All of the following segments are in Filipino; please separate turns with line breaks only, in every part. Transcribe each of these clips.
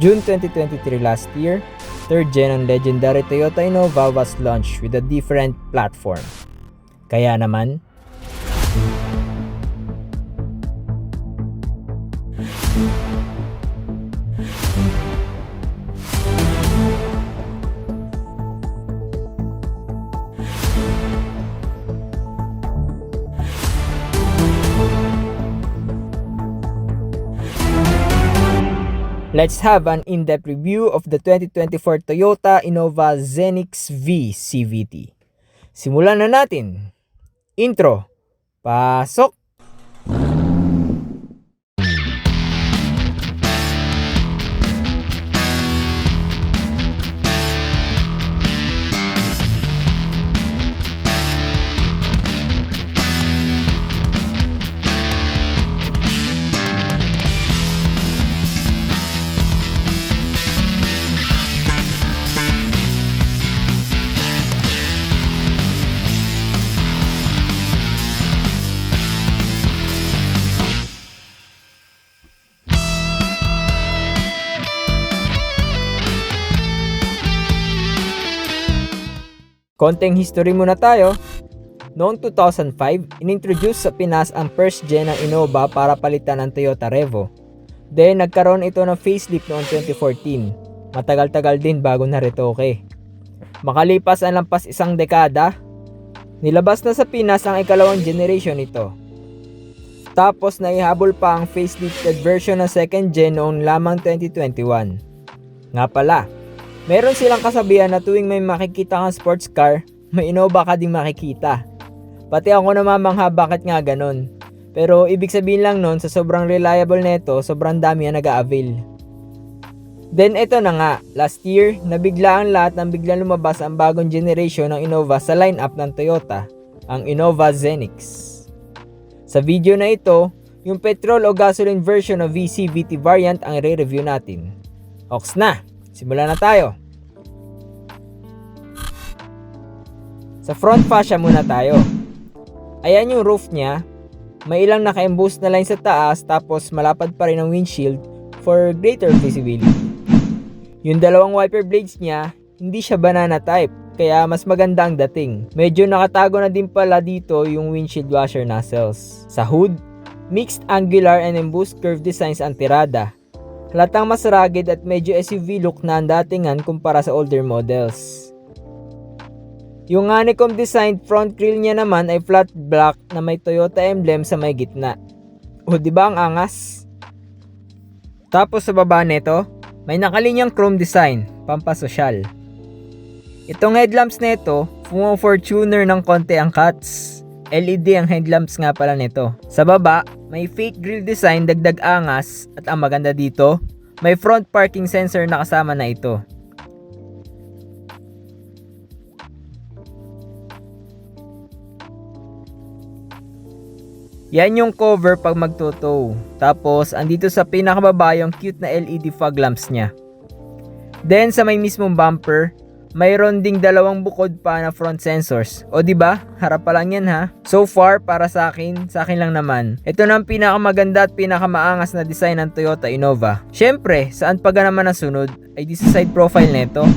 June 2023 last year, third gen ng legendary Toyota Innova was launched with a different platform. Kaya naman, let's have an in-depth review of the 2024 Toyota Innova Zenix V CVT. Simulan na natin. Intro. Pasok! Konting history muna tayo. Noong 2005, inintroduce sa Pinas ang first gen ng Innova para palitan ang Toyota Revo. Then nagkaroon ito ng facelift noong 2014. Matagal-tagal din bago naretoke. Makalipas ang lampas isang dekada, nilabas na sa Pinas ang ikalawang generation nito. Tapos naihabol pa ang facelifted version ng second gen noong lamang 2021. Nga pala, meron silang kasabihan na tuwing may makikita kang sports car, may Innova ka ding makikita. Pati ako namamangha bakit nga ganon. Pero ibig sabihin lang nun, sa sobrang reliable neto, sobrang dami ang nag-a-avail. Then eto na nga, last year, nabigla ang lahat nang biglang lumabas ang bagong generation ng Innova sa lineup ng Toyota, ang Innova Zenix. Sa video na ito, yung petrol o gasoline version ng VCVT variant ang re-review natin. Oks na! Simulan na tayo. Sa front fascia muna tayo. Ayan yung roof niya. May ilang naka-emboss na line sa taas tapos malapad pa rin ang windshield for greater visibility. Yung dalawang wiper blades niya, hindi siya banana type kaya mas maganda ang dating. Medyo nakatago na din pala dito yung windshield washer nozzles. Sa hood, mixed angular and embossed curve designs ang tirada. Halatang mas rugged at medyo SUV look na ang datingan kumpara sa older models. Yung honeycomb design front grille niya naman ay flat black na may Toyota emblem sa may gitna. O diba ang angas? Tapos sa baba nito, may nakalinyang chrome design, pampasosyal. Itong headlamps nito, fumo-fortuner ng konti ang cuts. LED ang headlamps nga pala nito. Sa baba, may fake grille design dagdag angas at ang maganda dito, may front parking sensor na kasama na ito. Yan yung cover pag magtotow. Tapos andito sa pinakababa yung cute na LED fog lamps niya. Then sa may mismong bumper, mayroon ding dalawang bukod pa na front sensors. O diba? Harap pa lang yan ha. So far, para sa akin lang naman. Ito na ang pinakamaganda at pinakamaangas na design ng Toyota Innova. Syempre, saan pa naman ang sunod ay di sa side profile nito.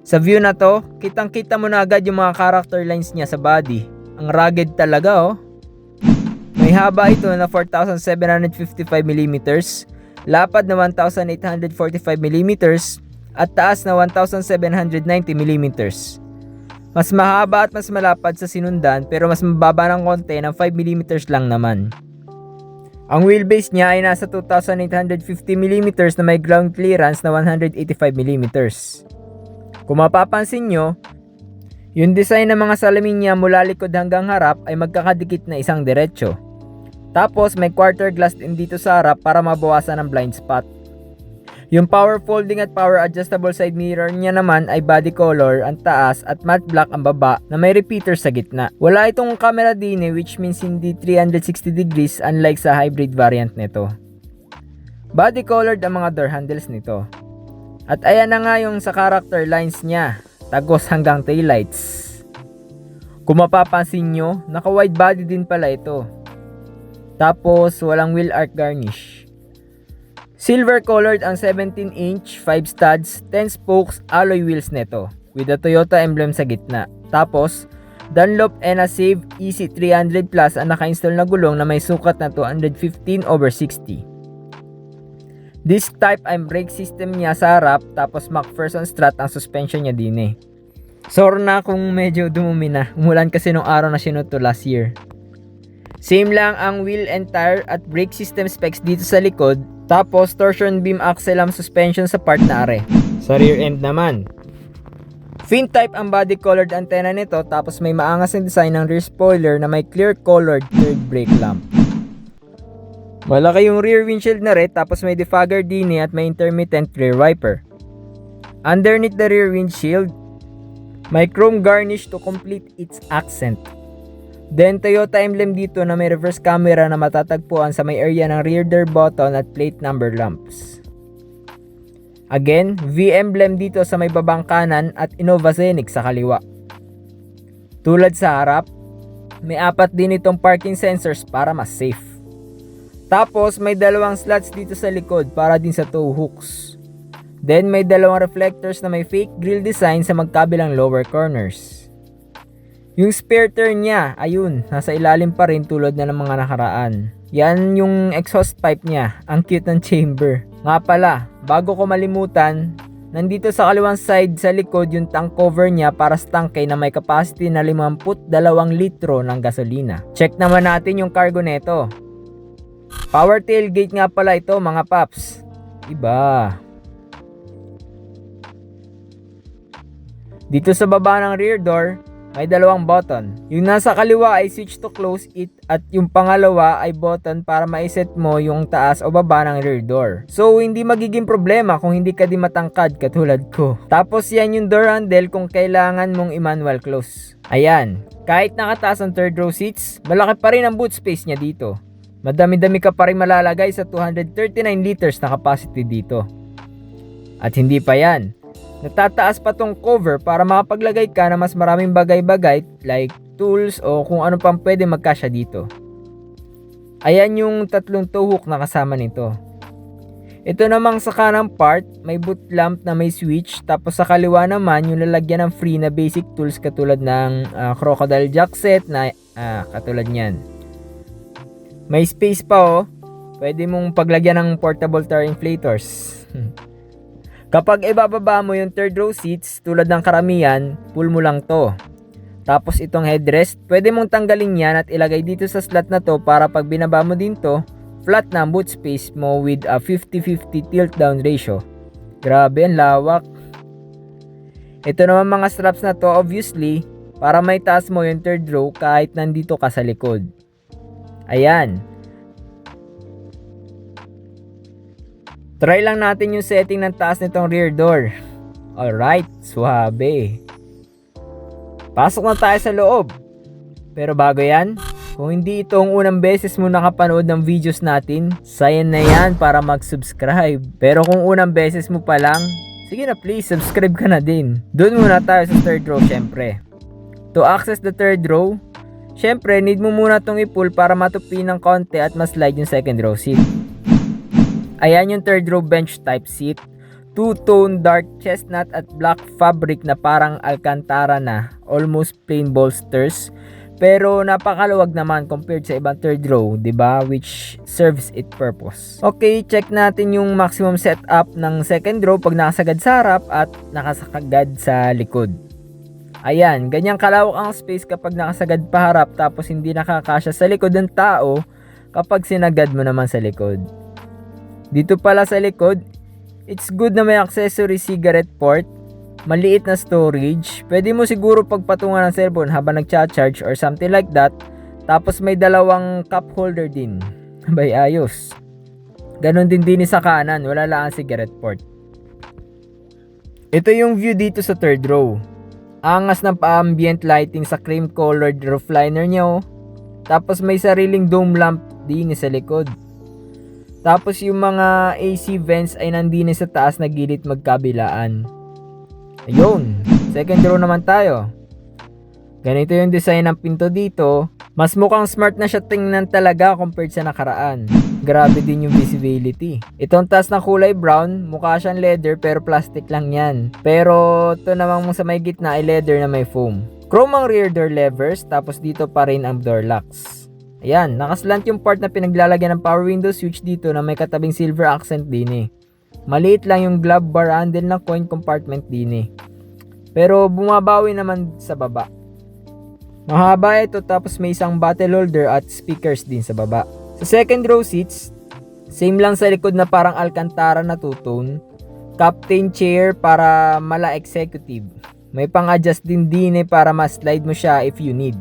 Sa view na to, kitang-kita mo na agad yung mga character lines niya sa body. Ang rugged talaga oh. May haba ito na 4,755mm, lapad na 1,845mm, at taas na 1,790mm. Mas mahaba at mas malapad sa sinundan pero mas mababa ng konti ng 5mm lang naman. Ang wheelbase niya ay nasa 2,850mm na may ground clearance na 185mm. Kung mapapansin nyo, yung design ng mga salamin niya mula likod hanggang harap ay magkakadikit na isang diretso. Tapos may quarter glass din dito sa harap para mabawasan ang blind spot. Yung power folding at power adjustable side mirror niya naman ay body color ang taas at matte black ang baba na may repeater sa gitna. Wala itong camera din which means hindi 360 degrees unlike sa hybrid variant nito. Body colored ang mga door handles nito. At ayan na nga yung sa character lines niya, tagos hanggang taillights. Kung mapapansin nyo, naka wide body din pala ito. Tapos walang wheel arch garnish. Silver colored ang 17-inch 5 studs 10 spokes alloy wheels nito with the Toyota emblem sa gitna. Tapos Dunlop Enasave EC300 Plus ang naka-install na gulong na may sukat na 215/60. Disc type ang brake system niya sa harap, tapos McPherson strut ang suspension niya din eh. Sorry na kung medyo dumumi na, umulan kasi nung araw na sinuto last year. Same lang ang wheel and tire at brake system specs dito sa likod, tapos torsion beam axle ang suspension sa part na are. Sa rear end naman, fin type ang body colored antenna nito, tapos may maangas na design ng rear spoiler na may clear colored third brake lamp. Malaki yung rear windshield na red, tapos may defogger din at may intermittent rear wiper. Underneath the rear windshield, may chrome garnish to complete its accent. Then Toyota emblem dito na may reverse camera na matatagpuan sa may area ng rear door button at plate number lamps. Again, V emblem dito sa may babang kanan at Innova Scenic sa kaliwa. Tulad sa harap, may 4 din itong parking sensors para mas safe. Tapos may 2 slots dito sa likod para din sa tow hooks. Then may 2 reflectors na may fake grille design sa magkabilang lower corners. Yung spare turn niya, ayun, nasa ilalim pa rin tulad na ng mga nakaraan. Yan yung exhaust pipe niya, ang cute ng chamber. Nga pala, bago ko malimutan, nandito sa kaliwang side sa likod yung tank cover niya para sa tangke na may capacity na 52 litro ng gasolina. Check naman natin yung cargo neto. Power tailgate nga pala ito mga paps. Iba. Dito sa baba ng rear door, may 2 button. Yung nasa kaliwa ay switch to close it at yung pangalawa ay button para maiset mo yung taas o baba ng rear door. So hindi magiging problema kung hindi ka di matangkad katulad ko. Tapos yan yung door handle kung kailangan mong i-manual close. Ayan, kahit nakataas ang third row seats, malaki pa rin ang boot space niya dito. Madami-dami ka pa rin malalagay sa 239 liters na capacity dito. At hindi pa yan, natataas pa tong cover para makapaglagay ka na mas maraming bagay-bagay like tools o kung ano pang pwede magkasya dito. Ayan yung 3 tow hook na kasama nito. Ito namang sa kanang part, may boot lamp na may switch, tapos sa kaliwa naman yung lalagyan ng free na basic tools katulad ng crocodile jack set na katulad nyan. May space pa oh. Pwede mong paglagyan ng portable tire inflators. Kapag ibababa mo yung third row seats, tulad ng karamihan, pull mo lang to. Tapos itong headrest, pwede mong tanggalin yan at ilagay dito sa slot na to para pag binaba mo din to, flat na ang boot space mo with a 50-50 tilt down ratio. Grabe, ang lawak. Ito naman mga straps na to obviously, para may taas mo yung third row kahit nandito ka sa likod. Ayan. Try lang natin yung setting ng taas nitong rear door. Alright, suwabe. Pasok na tayo sa loob. Pero bago yan, kung hindi ito ang unang beses mo nakapanood ng videos natin, sign na yan para mag-subscribe. Pero kung unang beses mo pa lang, sige na please, subscribe ka na din. Doon muna tayo sa third row syempre. To access the third row, syempre need mo muna itong i-pull para matupi ng konti at ma-slide yung second row seat. Ayan yung third row bench type seat. Two-tone dark chestnut at black fabric na parang Alcantara na. Almost plain bolsters. Pero napakaluwag naman compared sa ibang third row, 'di ba? Which serves its purpose. Okay, check natin yung maximum setup ng second row pag nakasagad sa harap at nakasagad sa likod. Ayan, ganyang kalawak ang space kapag nakasagad pa harap tapos hindi nakakasya sa likod ng tao kapag sinagad mo naman sa likod. Dito pala sa likod, it's good na may accessory cigarette port, maliit na storage, pwede mo siguro pagpatungan ng cellphone habang nagcha-charge or something like that, tapos may 2 cup holder din. Abay, ayos. Ganon din sa kanan, wala lang ang cigarette port. Ito yung view dito sa third row. Angas ng pa-ambient lighting sa cream colored roofliner niya oh. Tapos may sariling dome lamp din sa likod. Tapos yung mga AC vents ay nandini sa taas na gilid magkabilaan. Ayun, second row naman tayo. Ganito yung design ng pinto dito. Mas mukhang smart na siya tingnan talaga compared sa nakaraan. grabe din yung visibility. Itong taas na kulay brown, mukha siyang leather pero plastic lang yan. Pero ito namang sa may gitna ay leather na may foam. Chrome ang rear door levers, tapos dito pa rin ang door locks. Ayan, nakaslant yung part na pinaglalagyan ng power window switch dito na may katabing silver accent din eh. Maliit lang yung glove bar handle na coin compartment din eh. Pero bumabawi naman sa baba. Mahaba ito, tapos may isang bottle holder at speakers din sa baba. Sa second row seats, same lang sa likod na parang Alcantara na two-tone. Captain chair para mala executive. May pang-adjust din para ma-slide mo siya if you need.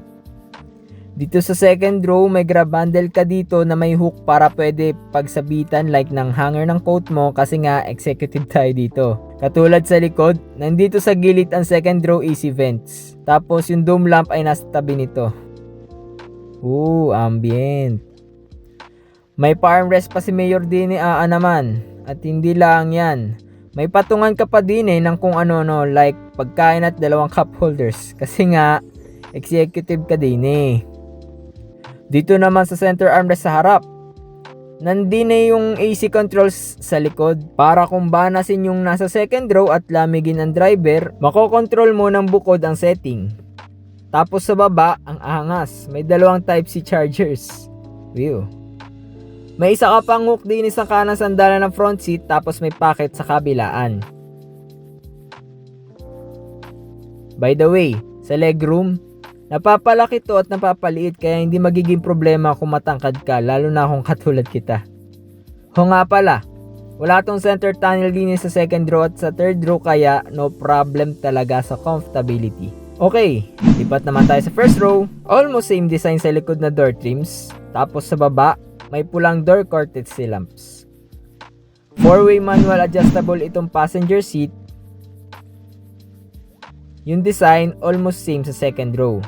Dito sa second row, may grab handle ka dito na may hook para pwede pagsabitan like ng hanger ng coat mo kasi nga executive tayo dito. Katulad sa likod, nandito sa gilid ang second row AC vents. Tapos yung dome lamp ay nasa tabi nito. Ambient. May armrest pa si Mayor din naman. At hindi lang yan. May patungan ka pa din ng kung ano like pagkain at 2 cup holders. Kasi nga, executive ka din Dito naman sa center armrest sa harap, nandun yung AC controls sa likod para kung banasin yung nasa second row at lamigin ang driver, makokontrol mo ng bukod ang setting. Tapos sa baba, ang angas, may 2 Type-C chargers. May isa ka pang hook din sa kanang sandalan ng front seat, tapos may pocket sa kabilaan. By the way, sa legroom, napapalaki to at napapaliit kaya hindi magiging problema kung matangkad ka, lalo na kung katulad kita. Nga pala, wala tong center tunnel din sa second row at sa third row kaya no problem talaga sa comfortability. Okay, lipat naman tayo sa first row. Almost same design sa likod na door trims. Tapos sa baba, may pulang door courtesy lamps. 4-way manual adjustable itong passenger seat. Yung design almost same sa second row.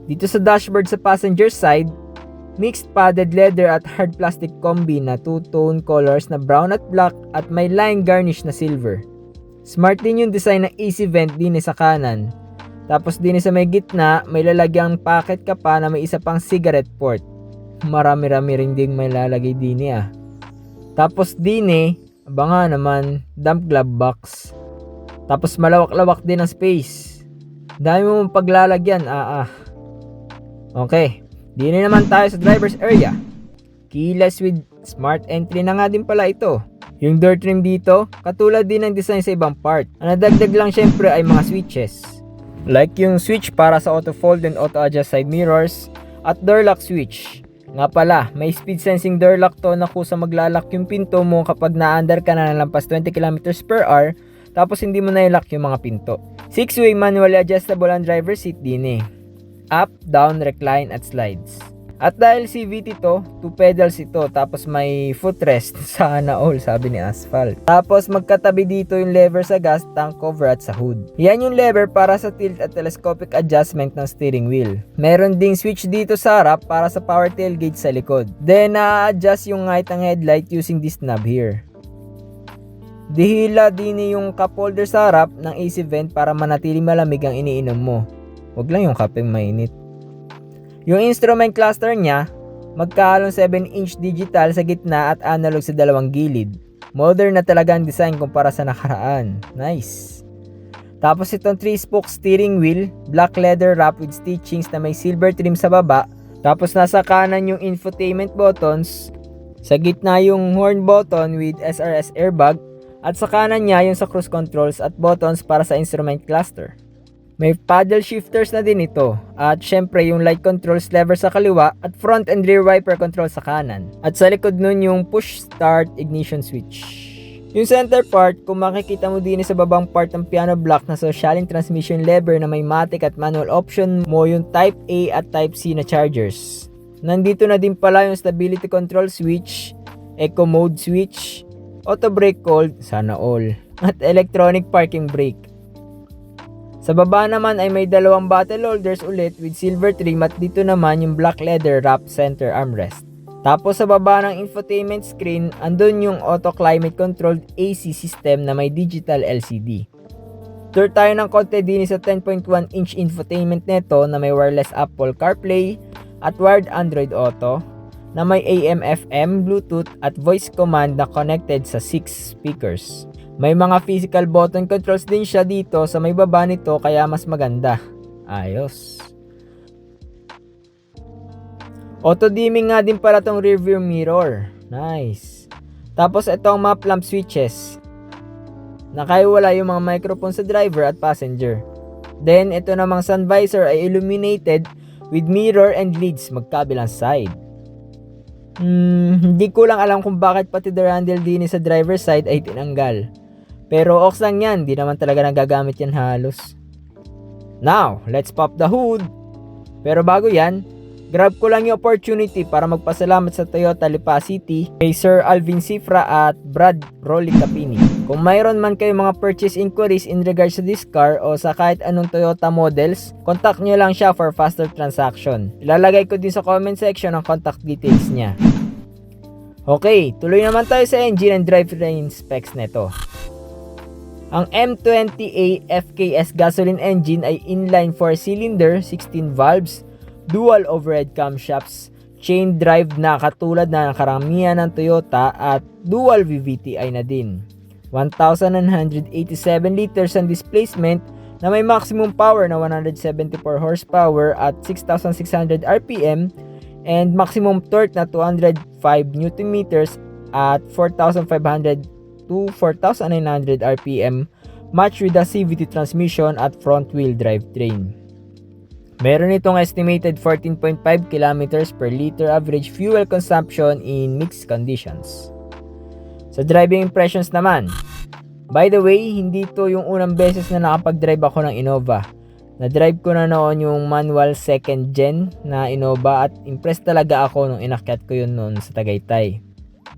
Dito sa dashboard sa passenger side, mixed padded leather at hard plastic combi na two-tone colors na brown at black at may line garnish na silver. Smart din yung design ng AC vent din sa kanan. Tapos din sa may gitna, may lalagyang pocket ka pa na may isa pang cigarette port. Marami-rami rin ding may lalagay din Tapos din abanga naman, dump glove box. Tapos malawak-lawak din ang space. Dami mo mong paglalagyan, Okay, dito naman tayo sa driver's area. Keyless with smart entry na nga din pala ito. Yung door trim dito, katulad din ng design sa ibang part. Ang nadagdag lang syempre ay mga switches. Like yung switch para sa auto fold and auto adjust side mirrors at door lock switch. Nga pala, may speed sensing door lock to na kusa maglalak yung pinto mo kapag na-under ka na lampas 20 km/h tapos hindi mo na-lock yung mga pinto. 6-way manually adjustable ang driver seat din Up, down, recline at slides. At dahil CVT to, 2 pedals ito, tapos may footrest. Sana all, sabi ni Asphalt. Tapos magkatabi dito yung lever sa gas tank cover at sa hood. Yan yung lever para sa tilt at telescopic adjustment ng steering wheel. Meron ding switch dito sa harap para sa power tailgate sa likod. Then na-adjust yung height ng headlight using this knob here. Dihila din yung cup holder sa harap ng AC vent para manatiling malamig ang iniinom mo. Huwag lang yung kapeng mainit. Yung instrument cluster niya, magkahalong 7-inch digital sa gitna at analog sa dalawang gilid. Modern na talaga ang design kumpara sa nakaraan. Nice. Tapos itong 3-spoke steering wheel, black leather wrap with stitchings na may silver trim sa baba. Tapos nasa kanan yung infotainment buttons. Sa gitna yung horn button with SRS airbag. At sa kanan niya yung sa cruise controls at buttons para sa instrument cluster. May paddle shifters na din ito. At syempre yung light controls lever sa kaliwa at front and rear wiper control sa kanan. At sa likod nun yung push start ignition switch. Yung center part, kung makikita mo din sa babang part ng piano block na socialing transmission lever na may matic at manual option mo yung Type A at Type C na chargers. Nandito na din pala yung stability control switch, eco mode switch, auto brake hold, sana all, at electronic parking brake. Sa baba naman ay may 2 bottle holders ulit with silver trim at dito naman yung black leather wrap center armrest. Tapos sa baba ng infotainment screen, andun yung auto climate controlled AC system na may digital LCD. Tour tayo ng konti din sa 10.1-inch infotainment neto na may wireless Apple CarPlay at wired Android Auto. na may AM, FM, Bluetooth at voice command na connected sa 6 speakers. May mga physical button controls din siya dito sa may baba nito kaya mas maganda. Ayos. Auto dimming nga din pala tong rearview mirror. Nice. Tapos itong map lamp switches. Nakaiwala yung mga microphone sa driver at passenger. Then ito namang sun visor ay illuminated with mirror and leads magkabilang side. Hindi ko lang alam kung bakit pati door handle din sa driver side ay tinanggal. Pero ox lang yan, di naman talaga nagagamit yan halos. Now, let's pop the hood. Pero bago yan, grab ko lang yung opportunity para magpasalamat sa Toyota Lipa City kay Sir Alvin Cifra at Brad Rolly Capini. Kung mayroon man kayo mga purchase inquiries in regards to this car o sa kahit anong Toyota models, contact nyo lang siya for faster transaction. Ilalagay ko din sa comment section ang contact details niya. Okay, tuloy naman tayo sa engine and drivetrain specs nito. Ang M20A FKS gasoline engine ay inline 4-cylinder, 16 valves, dual overhead camshafts, chain drive na katulad na ng karamihan ng Toyota at dual VVTi na din. 1,987 liters ang displacement na may maximum power na 174 horsepower at 6,600 RPM and maximum torque na 205 Nm at 4,500 to 4,900 RPM matched with a CVT transmission at front wheel drive train. Meron itong estimated 14.5 km per liter average fuel consumption in mixed conditions. Sa driving impressions naman, by the way, hindi to yung unang beses na nakapag-drive ako ng Innova. Na-drive ko na noon yung manual second gen na Innova at impressed talaga ako nung inakyat ko yun noon sa Tagaytay.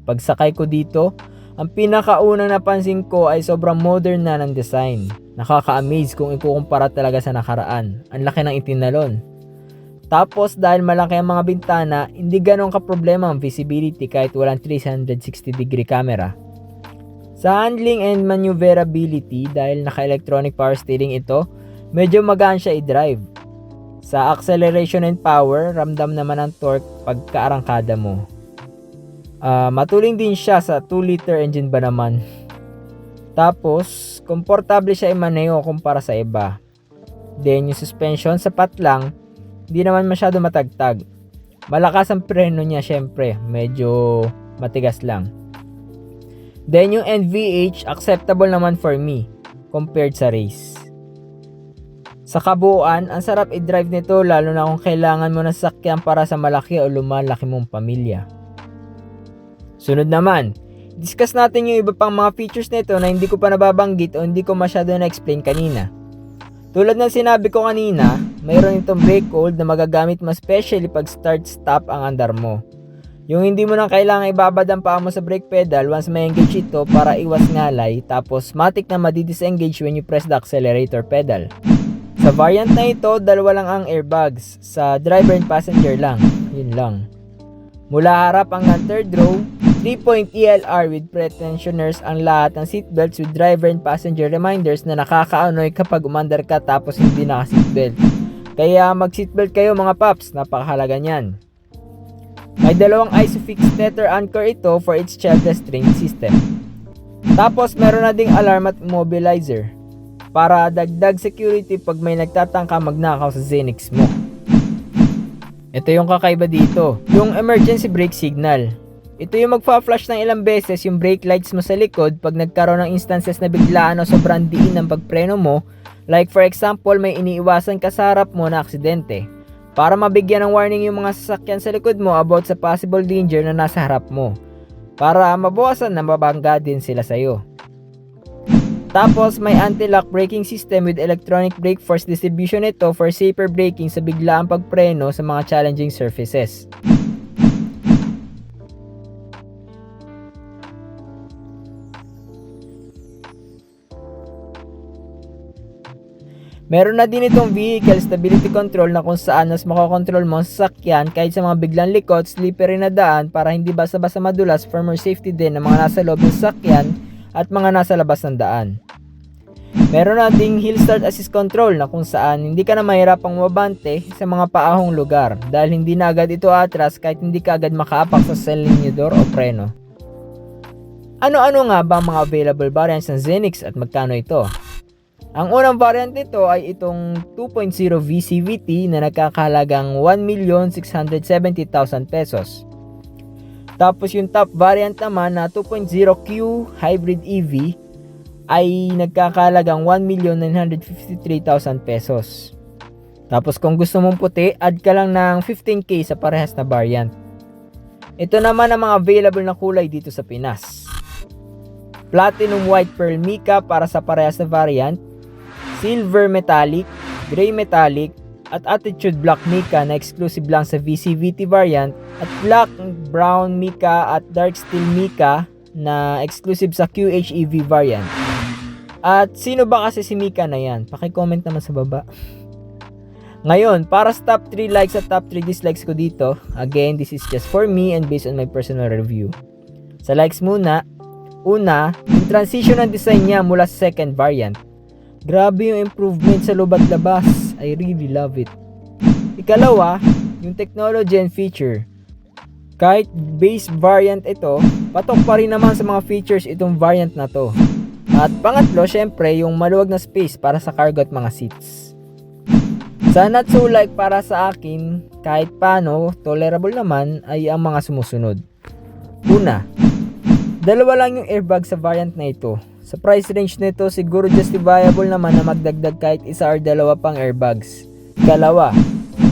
Pagsakay ko dito, ang pinakaunang napansin ko ay sobrang modern na ng design. Nakaka-amaze kung ikukumpara talaga sa nakaraan. Ang laki ng itinalon. Tapos dahil malaki ang mga bintana, hindi ganun ka-problema ang visibility kahit walang 360 degree camera. Sa handling and maneuverability, dahil naka-electronic power steering ito, medyo magaan siya i-drive. Sa acceleration and power, ramdam naman ang torque pagkaarangkada mo. Matuling din siya sa 2-liter engine ba naman. Tapos, komportable siya i-maneho kumpara sa iba. Then yung suspension, sapat lang. Hindi naman masyado matagtag. Malakas ang preno niya syempre. Medyo matigas lang. Then yung NVH, acceptable naman for me compared sa race. Sa kabuuan, ang sarap i-drive nito lalo na kung kailangan mo ng sasakyan para sa malaki o lumalaki mong pamilya. Sunod naman, discuss natin yung iba pang mga features nito na hindi ko pa nababanggit o hindi ko masyado na-explain kanina. Tulad ng sinabi ko kanina, mayroon itong brake hold na magagamit mo especially pag start-stop ang andar mo. Yung hindi mo nang kailangan ibabad ang paa mo sa brake pedal once may engage ito para iwas ngalay, tapos matik na madi-disengage when you press the accelerator pedal. Sa variant na ito, dalawa lang ang airbags, sa driver and passenger lang, yun lang. Mula harap hanggang third row, 3-point ELR with pretensioners ang lahat ng seatbelts with driver and passenger reminders na nakakaanoy kapag umandar ka tapos hindi naka-seatbelt. Kaya mag-seatbelt kayo mga paps, napakahalaga niyan. May dalawang ISOFIX tether anchor ito for its child restraint system. Tapos meron na ding alarm at immobilizer para dagdag security pag may nagtatangka magnakaw sa Xenix mo. Ito yung kakaiba dito, yung emergency brake signal. Ito yung magfa-flash ng ilang beses yung brake lights mo sa likod pag nagkaroon ng instances na biglaan o sobrang diin ng pagpreno mo, like for example may iniiwasan ka sa harap mo na aksidente, para mabigyan ng warning yung mga sasakyan sa likod mo about sa possible danger na nasa harap mo, para mabawasan na mabangga din sila sa'yo. Tapos may anti-lock braking system with electronic brake force distribution ito for safer braking sa biglaang pagpreno sa mga challenging surfaces. Meron na din itong vehicle stability control na kung saan mas makokontrol mo ang sasakyan kahit sa mga biglang likod, slippery na daan para hindi basta-basta madulas for more safety din ng mga nasa loob ng sasakyan at mga nasa labas ng daan. Meron na ding hill start assist control na kung saan hindi ka na mahirapang mabante sa mga paahong lugar dahil hindi na agad ito atras kahit hindi ka agad makaapak sa salinyador o preno. Ano-ano nga ba ang mga available variants ng Zenix at magkano ito? Ang unang variant nito ay itong 2.0 VCVT na nagkakahalagang 1,670,000 pesos. Tapos yung top variant naman na 2.0Q Hybrid EV ay nagkakahalagang 1,953,000 pesos. Tapos kung gusto mong puti, add ka lang ng 15k sa parehas na variant. Ito naman ang mga available na kulay dito sa Pinas. Platinum White Pearl Mica para sa parehas na variant, Silver Metallic, Gray Metallic, at Attitude Black Mica na exclusive lang sa VCVT variant, at Black Brown Mica at Dark Steel Mica na exclusive sa QHEV variant. At sino ba kasi si Mica na yan? Paki-comment naman sa baba. Ngayon, para sa top 3 likes at top 3 dislikes ko dito, again, this is just for me and based on my personal review. Sa likes muna, una, yung transition ng design niya mula sa second variant. Grabe yung improvement sa loob at labas. I really love it. Ikalawa, yung technology and feature. Kahit base variant ito, patok pa rin naman sa mga features itong variant na to. At pangatlo, syempre, yung maluwag na space para sa cargo at mga seats. Sa not so like para sa akin, kahit paano, tolerable naman ay ang mga sumusunod. Una, dalawa lang yung airbag sa variant na ito. Sa price range nito, siguro justifiable naman na magdagdag kahit isa or dalawa pang airbags. Ikalawa,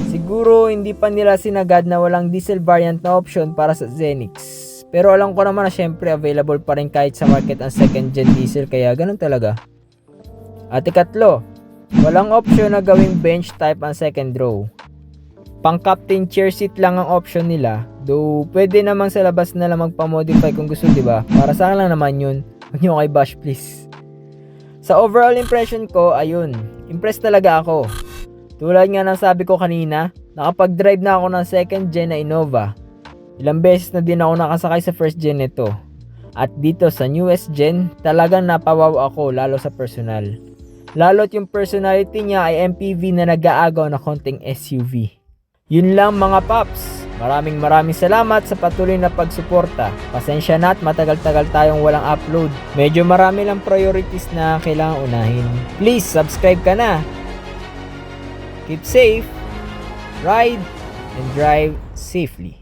siguro hindi pa nila sinagad na walang diesel variant na option para sa Zenix. Pero alam ko naman na syempre available pa rin kahit sa market ang second gen diesel, kaya ganun talaga. At ikatlo, walang option na gawing bench type ang second row. Pang captain chair seat lang ang option nila, though pwede naman sa labas na lang magpa-modify kung gusto, diba? Para sa akin lang naman yun, huwag nyo kay bash please. Sa overall impression ko, ayun, impressed talaga ako. Tulad nga ng sabi ko kanina, nakapag-drive na ako ng second gen na Innova. Ilang beses na din ako nakasakay sa first gen nito. At dito sa newest gen, talagang napawaw ako lalo sa personal. Lalo't yung personality niya ay MPV na nag-aagaw na konting SUV. Yun lang mga paps. Maraming salamat sa patuloy na pagsuporta. Pasensya na at matagal-tagal tayong walang upload. Medyo marami lang priorities na kailangan unahin. Please subscribe ka na. Keep safe, ride, and drive safely.